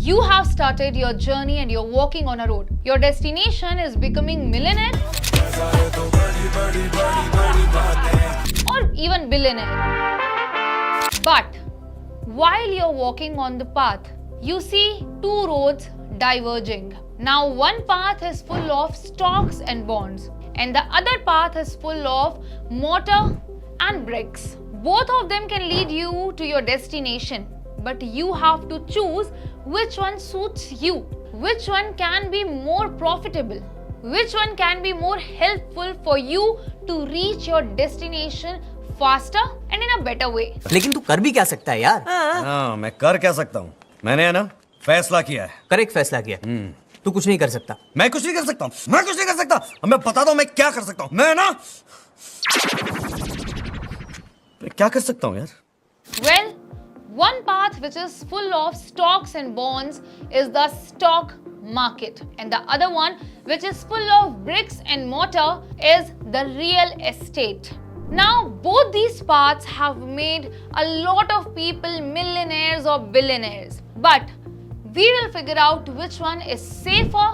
You have started your journey and you're walking on a road. Your destination is becoming millionaire or even billionaire. But while you're walking on the path, you see two roads diverging. Now one path is full of stocks and bonds and the other path is full of mortar and bricks. Both of them can lead you to your destination, but you have to choose which one suits you, which one can be more profitable, which one can be more helpful for you to reach your destination faster and in a better way. लेकिन तू कर भी क्या सकता है यार? हाँ, मैं कर क्या सकता हूँ? मैंने है ना फैसला किया है। करेक्ट फैसला किया। तू कुछ नहीं कर सकता। मैं कुछ नहीं कर सकता हूँ। मैं कुछ नहीं कर सकता। अब मैं बताता हूँ मैं क्या कर सकता हूँ। मैं ना मैं क्या कर सकता हूँ यार? Well, one path which is full of stocks and bonds is the stock market, and the other one which is full of bricks and mortar is the real estate. Now both these paths have made a lot of people millionaires or billionaires, but we will figure out which one is safer,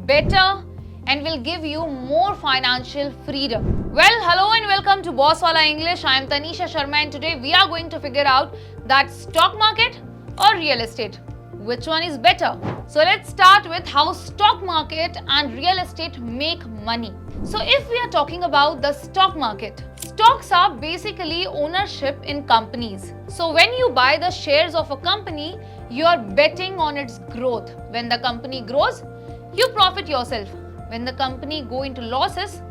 better, and will give you more financial freedom. Well, hello and welcome to Boss Wala English. I am Tanisha Sharma and today we are going to figure out that stock market or real estate. Which one is better? So let's start with how stock market and real estate make money. So if we are talking about the stock market, stocks are basically ownership in companies. So when you buy the shares of a company, you are betting on its growth. When the company grows, you profit yourself. When the company go into losses,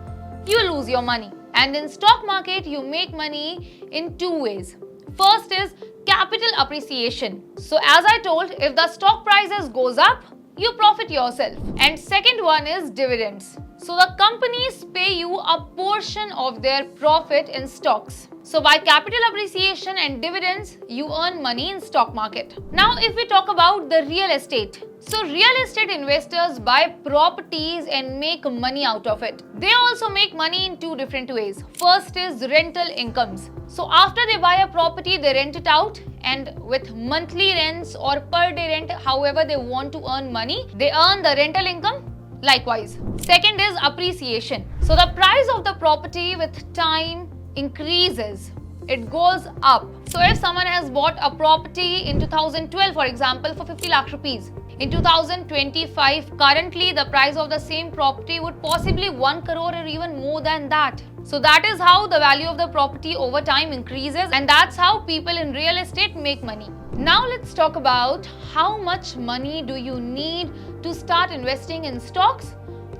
you lose your money. And in stock market, you make money in two ways. First is capital appreciation. So as I told, if the stock prices goes up, you profit yourself. And second one is dividends. So the companies pay you a portion of their profit in stocks. So by capital appreciation and dividends, you earn money in stock market. Now if we talk about the real estate. So real estate investors buy properties and make money out of it. They also make money in two different ways. First is rental incomes. So after they buy a property, they rent it out, and with monthly rents or per day rent, however they want to earn money, they earn the rental income likewise. Second is appreciation. So the price of the property with time increases. It goes up. So if someone has bought a property in 2012, for example, for 50 lakh rupees, in 2025, currently the price of the same property would possibly 1 crore or even more than that. So that is how the value of the property over time increases, and that's how people in real estate make money. Now let's talk about how much money do you need to start investing in stocks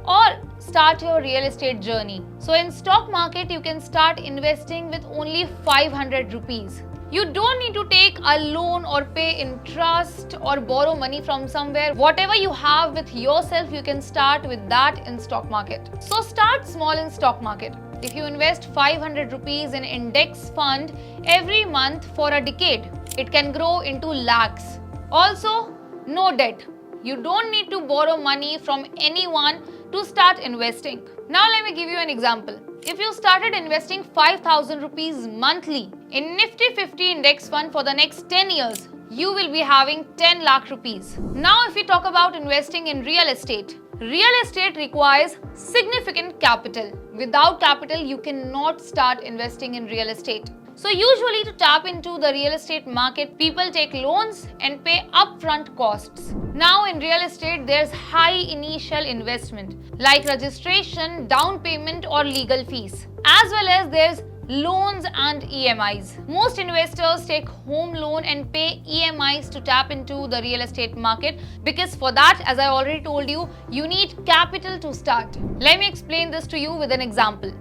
or start your real estate journey. So in stock market, you can start investing with only 500 rupees. You don't need to take a loan or pay interest or borrow money from somewhere. Whatever you have with yourself, you can start with that in stock market. So start small in stock market. If you invest 500 rupees in index fund every month for a decade, it can grow into lakhs. Also, no debt. You don't need to borrow money from anyone to start investing. Now let me give you an example. If you started investing 5,000 rupees monthly in Nifty 50 index fund for the next 10 years, you will be having 10 lakh rupees. Now if we talk about investing in real estate requires significant capital. Without capital, you cannot start investing in real estate. So usually to tap into the real estate market, people take loans and pay upfront costs. Now in real estate, there's high initial investment like registration, down payment or legal fees. As well as there's loans and EMIs. Most investors take home loan and pay EMIs to tap into the real estate market because for that, as I already told you, you need capital to start. Let me explain this to you with an example.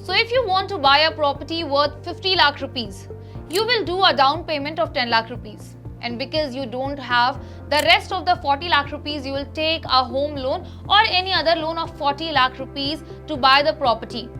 So if you want to buy a property worth 50 lakh rupees, you will do a down payment of 10 lakh rupees. And because you don't have the rest of the 40 lakh rupees, you will take a home loan or any other loan of 40 lakh rupees to buy the property.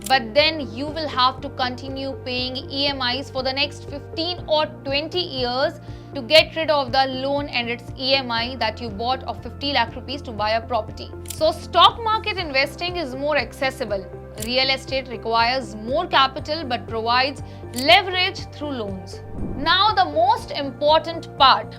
But then you will have to continue paying EMIs for the next 15 or 20 years to get rid of the loan and its EMI that you bought of 50 lakh rupees to buy a property. So stock market investing is more accessible. Real estate requires more capital but provides leverage through loans. Now the most important part,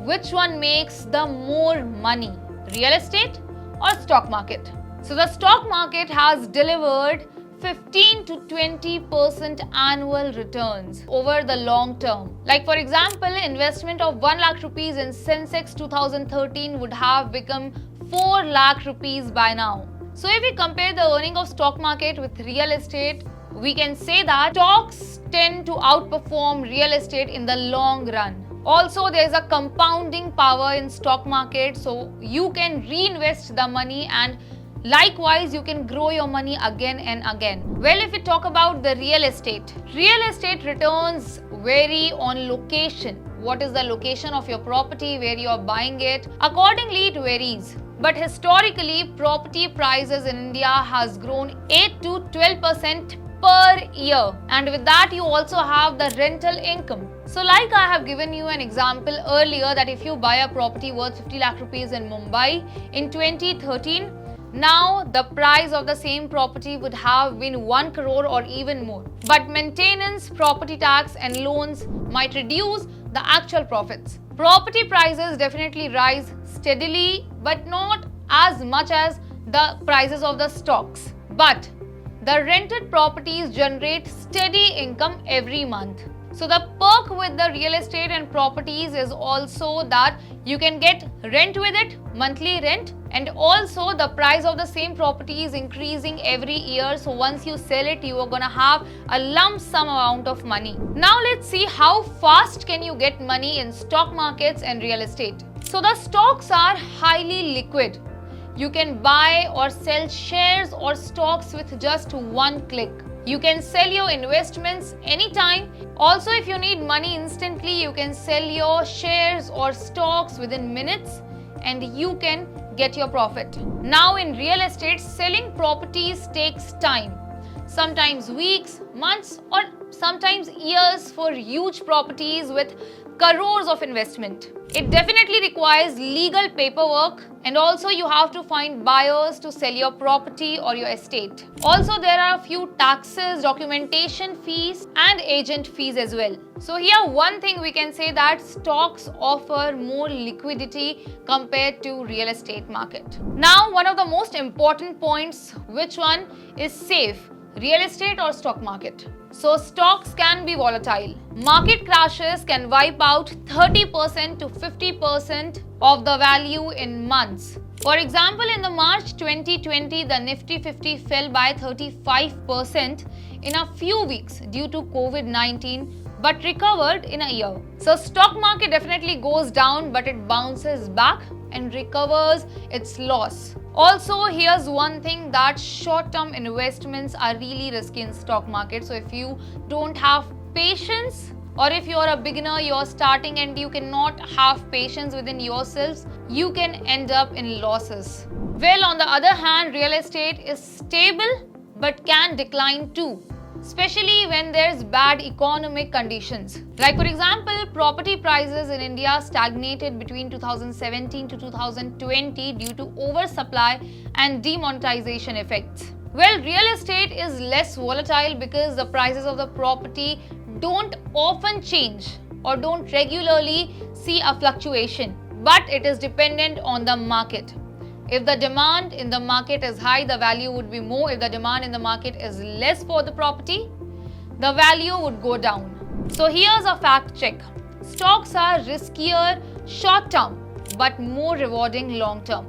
which one makes the more money, real estate or stock market? So the stock market has delivered 15 to 20% annual returns over the long term. Like for example, investment of 1 lakh rupees in Sensex 2013 would have become 4 lakh rupees by now. So if we compare the earning of stock market with real estate, we can say that stocks tend to outperform real estate in the long run. Also, there is a compounding power in stock market, so you can reinvest the money and likewise you can grow your money again and again. Well, if we talk about the real estate returns vary on location. What is the location of your property, where you are buying it? Accordingly, it varies. But historically, property prices in India has grown 8 to 12% per year, and with that you also have the rental income. So like I have given you an example earlier that if you buy a property worth 50 lakh rupees in Mumbai in 2013, now the price of the same property would have been 1 crore or even more. But maintenance, property tax and loans might reduce the actual profits. Property prices definitely rise steadily, but not as much as the prices of the stocks. But the rented properties generate steady income every month. So the perk with the real estate and properties is also that you can get rent with it, monthly rent, and also the price of the same property is increasing every year. So once you sell it, you are gonna have a lump sum amount of money. Now let's see how fast can you get money in stock markets and real estate. So the stocks are highly liquid. You can buy or sell shares or stocks with just one click. You can sell your investments anytime. Also, if you need money instantly, you can sell your shares or stocks within minutes and you can get your profit. Now in real estate, selling properties takes time. Sometimes weeks, months or sometimes years for huge properties with crores of investment. It definitely requires legal paperwork and also you have to find buyers to sell your property or your estate. Also there are a few taxes, documentation fees and agent fees as well. So here one thing we can say that stocks offer more liquidity compared to real estate market. Now one of the most important points, which one is safe? Real estate or stock market? So stocks can be volatile. Market crashes can wipe out 30% to 50% of the value in months. For example, in the March 2020, the Nifty 50 fell by 35% in a few weeks due to COVID-19 but recovered in a year. So stock market definitely goes down but it bounces back and recovers its loss. Also, here's one thing that short-term investments are really risky in stock market. So if you don't have patience or if you're a beginner, you're starting and you cannot have patience within yourselves, you can end up in losses. Well, on the other hand, real estate is stable but can decline too, especially when there's bad economic conditions. Like for example, property prices in India stagnated between 2017 to 2020 due to oversupply and demonetization effects. Well, real estate is less volatile because the prices of the property don't often change or don't regularly see a fluctuation, but it is dependent on the market. If the demand in the market is high, the value would be more. If the demand in the market is less for the property, the value would go down. So here's a fact check. Stocks are riskier short term but more rewarding long term.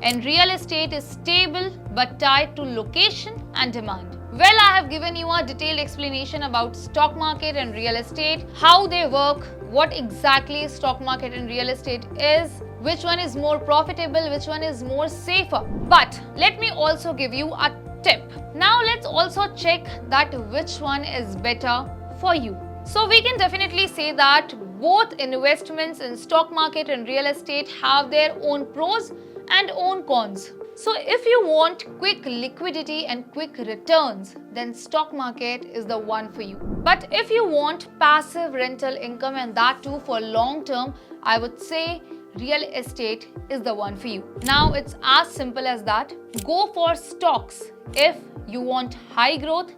And real estate is stable but tied to location and demand. Well, I have given you a detailed explanation about stock market and real estate, how they work, what exactly stock market and real estate is, which one is more profitable, which one is more safer. But let me also give you a tip. Now let's also check that which one is better for you. So we can definitely say that both investments in stock market and real estate have their own pros and own cons. So if you want quick liquidity and quick returns, then stock market is the one for you. But if you want passive rental income and that too for long term, I would say real estate is the one for you. Now it's as simple as that. Go for stocks if you want high growth,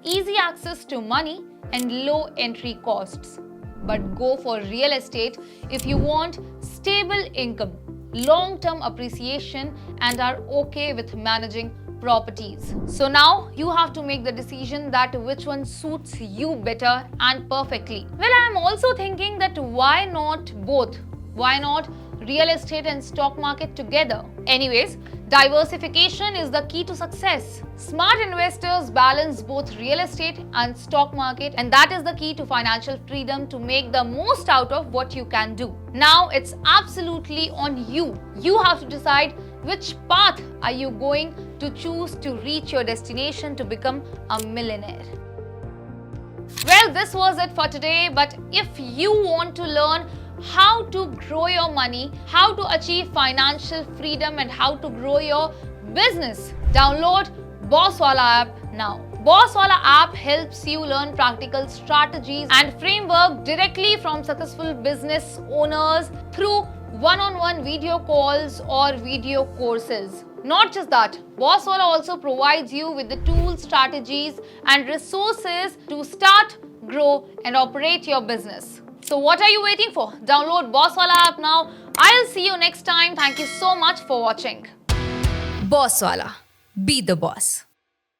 easy access to money and low entry costs. but go for real estate if you want stable income, long-term appreciation, and are okay with managing properties. So now you have to make the decision that which one suits you better and perfectly. Well, I am also thinking that why not both? Why not real estate and stock market together? Anyways, diversification is the key to success. Smart investors balance both real estate and stock market, and that is the key to financial freedom to make the most out of what you can do. Now it's absolutely on you. You have to decide which path are you going to choose to reach your destination to become a millionaire. Well, this was it for today, but if you want to learn how to grow your money, how to achieve financial freedom, and how to grow your business, download Bosswala app now. Bosswala app helps you learn practical strategies and framework directly from successful business owners through one-on-one video calls or video courses. Not just that, Bosswala also provides you with the tools, strategies, and resources to start, grow, and operate your business. So what are you waiting for? Download Bosswala app now. I'll see you next time. Thank you so much for watching. Bosswala. Be the boss.